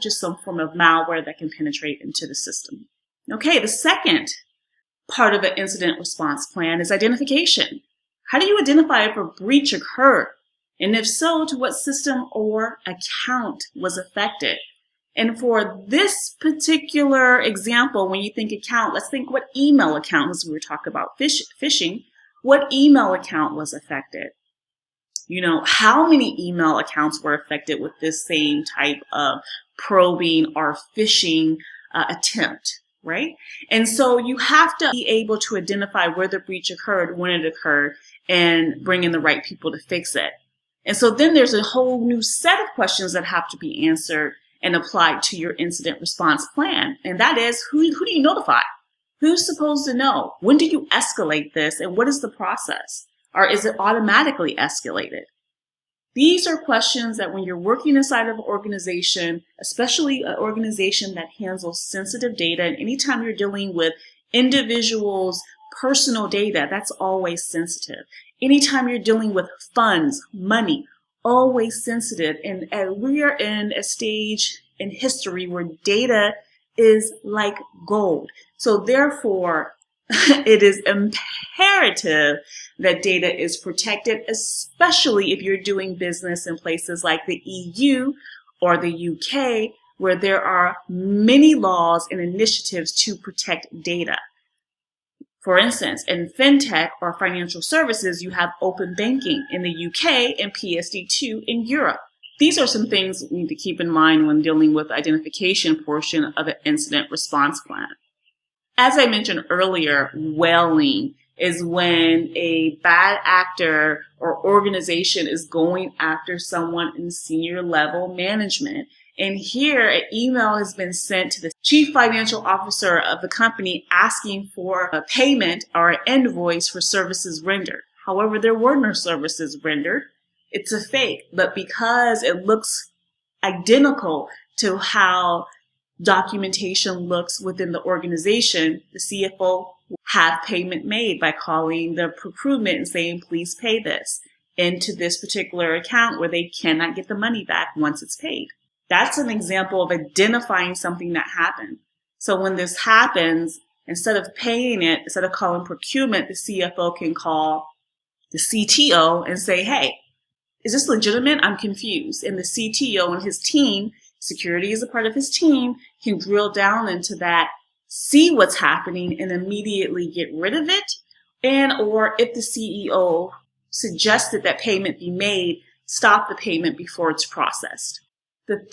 just some form of malware that can penetrate into the system. Okay, the second part of an incident response plan is identification. How do you identify if a breach occurred? And if so, to what system or account was affected? And for this particular example, when you think account, let's think what email account, as we were talking about phishing, what email account was affected? You know, how many email accounts were affected with this same type of probing or phishing attempt, right? And so you have to be able to identify where the breach occurred, when it occurred, and bring in the right people to fix it. And so then there's a whole new set of questions that have to be answered and applied to your incident response plan. And that is, who do you notify? Who's supposed to know? When do you escalate this? And what is the process? Or is it automatically escalated? These are questions that when you're working inside of an organization, especially an organization that handles sensitive data, and anytime you're dealing with individuals' personal data, that's always sensitive. Anytime you're dealing with funds, money, always sensitive. And we are in a stage in history where data is like gold. So therefore, it is imperative that data is protected, especially if you're doing business in places like the EU or the UK, where there are many laws and initiatives to protect data. For instance, in fintech or financial services, you have open banking in the UK and PSD2 in Europe. These are some things we need to keep in mind when dealing with the identification portion of an incident response plan. As I mentioned earlier, whaling is when a bad actor or organization is going after someone in senior level management. And here, an email has been sent to the chief financial officer of the company asking for a payment or an invoice for services rendered. However, there were no services rendered. It's a fake, but because it looks identical to how documentation looks within the organization, the CFO will have payment made by calling the procurement and saying, please pay this into this particular account where they cannot get the money back once it's paid. That's an example of identifying something that happened. So when this happens, instead of paying it, instead of calling procurement, the CFO can call the CTO and say, hey, is this legitimate? I'm confused. And the CTO and his team, security is a part of his team, can drill down into that, see what's happening, and immediately get rid of it. And or if the CEO suggested that payment be made, stop the payment before it's processed. The